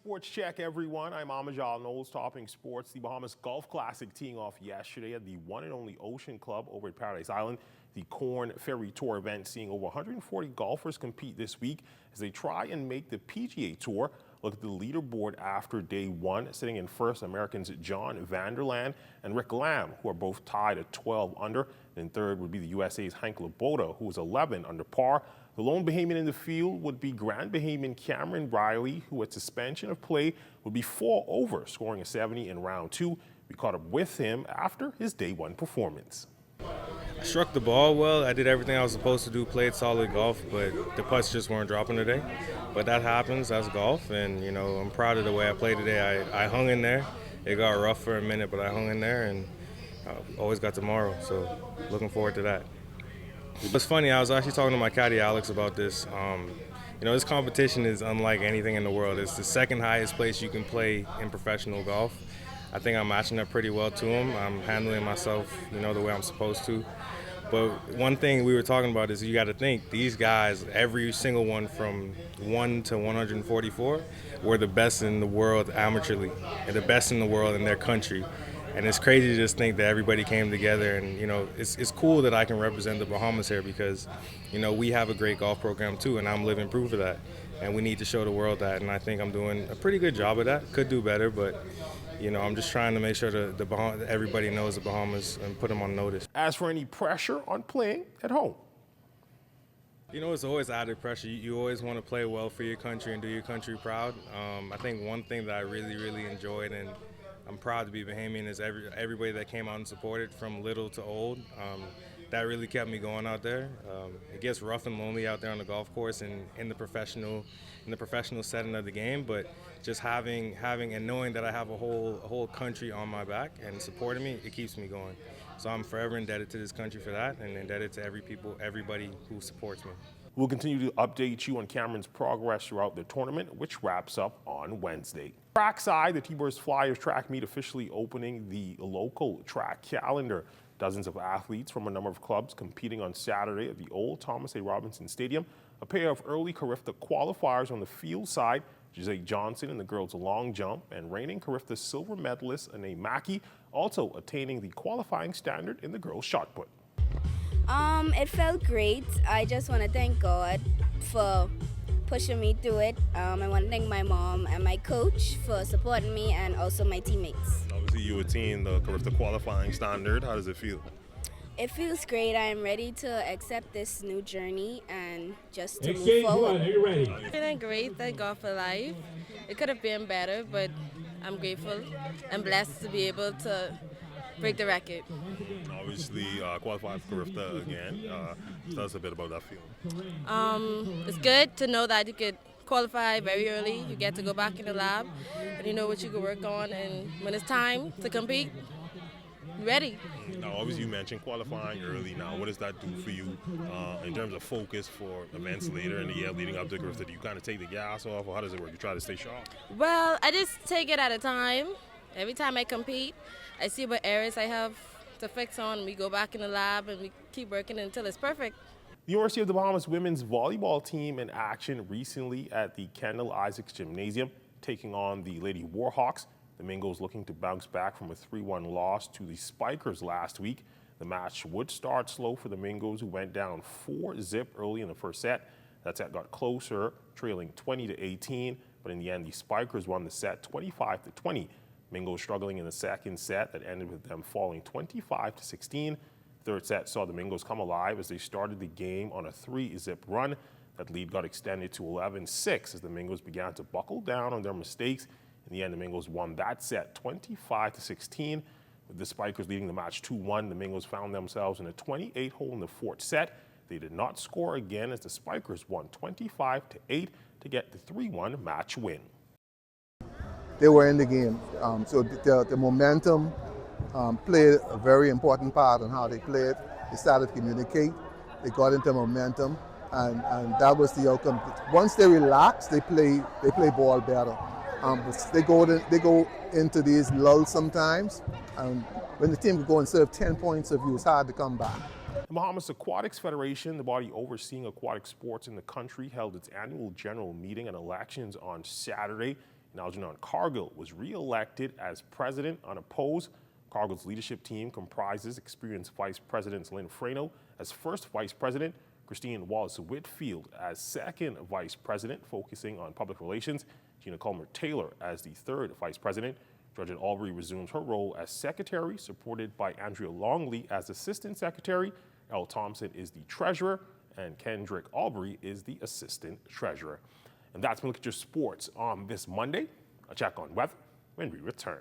Sports Check, everyone. I'm Amajal Knowles, topping sports. The Bahamas Golf Classic teeing off yesterday at the one and only Ocean Club over at Paradise Island. The Corn Ferry Tour event seeing over 140 golfers compete this week as they try and make the PGA Tour. Look at the leaderboard after day one. Sitting in first, Americans John Vanderland and Rick Lamb, who are both tied at 12 under. And third would be the USA's Hank Laboda, who is 11 under par. The lone Bahamian in the field would be Grand Bahamian Cameron Riley, who at suspension of play would be 4 over, scoring a 70 in round 2. We caught up with him after his day one performance. I struck the ball well. I did everything I was supposed to do, played solid golf, but the putts just weren't dropping today. But that happens, that's golf, and I'm proud of the way I played today. I hung in there. It got rough for a minute, but I hung in there and always got tomorrow, so looking forward to that. It's funny, I was actually talking to my caddy Alex about this. This competition is unlike anything in the world. It's the second highest place you can play in professional golf. I think I'm matching up pretty well to him. I'm handling myself, the way I'm supposed to. But one thing we were talking about is you got to think, these guys, every single one from 1 to 144, were the best in the world amateurly and the best in the world in their country. And it's crazy to just think that everybody came together, and it's cool that I can represent the Bahamas here because we have a great golf program too, and I'm living proof of that. And we need to show the world that, and I think I'm doing a pretty good job of that. Could do better, but I'm just trying to make sure that everybody knows the Bahamas and put them on notice. As for any pressure on playing at home, it's always added pressure. You always want to play well for your country and do your country proud. I think one thing that I really, really enjoyed, and I'm proud to be Bahamian, is everybody that came out and supported from little to old. That really kept me going out there. It gets rough and lonely out there on the golf course and in the professional setting of the game, but just having and knowing that I have a whole country on my back and supporting me, it keeps me going. So I'm forever indebted to this country for that, and indebted to everybody who supports me. We'll continue to update you on Cameron's progress throughout the tournament, which wraps up on Wednesday. Trackside, the T-Birds Flyers track meet officially opening the local track calendar. Dozens of athletes from a number of clubs competing on Saturday at the old Thomas A. Robinson Stadium. A pair of early Carifta qualifiers on the field side, Jose Johnson in the girls' long jump, and reigning Carifta silver medalist Anae Mackey also attaining the qualifying standard in the girls' shot put. It felt great. I just want to thank God for pushing me through it. I want to thank my mom and my coach for supporting me, and also my teammates. Obviously, you attained the Carifta qualifying standard. How does it feel? It feels great. I am ready to accept this new journey and just to move forward. Are you ready? Feeling great. Thank God for life. It could have been better, but I'm grateful and blessed to be able to break the record. Obviously, qualified for Carifta again. Tell us a bit about that feeling. It's good to know that you could qualify very early. You get to go back in the lab, and you know what you can work on. And when it's time to compete, you're ready. Now, obviously, you mentioned qualifying early. Now, what does that do for you in terms of focus for events later in the year leading up to Carifta? Do you kind of take the gas off, or how does it work? You try to stay sharp? Well, I just take it at a time. Every time I compete, I see what areas I have to fix on. We go back in the lab and we keep working until it's perfect. The University of the Bahamas women's volleyball team in action recently at the Kendall Isaacs Gymnasium, taking on the Lady Warhawks. The Mingos looking to bounce back from a 3-1 loss to the Spikers last week. The match would start slow for the Mingos, who went down 4-zip early in the first set. That set got closer, trailing 20-18, but in the end, the Spikers won the set 25-20. Mingos struggling in the second set that ended with them falling 25-16. Third set saw the Mingos come alive as they started the game on a 3-zip run. That lead got extended to 11-6 as the Mingos began to buckle down on their mistakes. In the end, the Mingos won that set 25-16. With the Spikers leading the match 2-1, the Mingos found themselves in a 28-hole in the fourth set. They did not score again as the Spikers won 25-8 to get the 3-1 match win. They were in the game, so the momentum played a very important part in how they played. They started to communicate, they got into momentum, and that was the outcome. Once they relax, they play ball better. But they go into these lulls sometimes, and when the team could go and serve 10 points of you, it's hard to come back. The Bahamas Aquatics Federation, the body overseeing aquatic sports in the country, held its annual general meeting and elections on Saturday. and Algernon Cargill was re-elected as president unopposed. Cargill's leadership team comprises experienced Vice Presidents Lynn Frano as first Vice President, Christine Wallace-Whitfield as second Vice President, focusing on public relations, Gina Culmer-Taylor as the third Vice President. Georgia Albury resumes her role as Secretary, supported by Andrea Longley as Assistant Secretary. Elle Thompson is the Treasurer, and Kendrick Albury is the Assistant Treasurer. And that's been a look at your sports on this Monday. A check on weather when we return.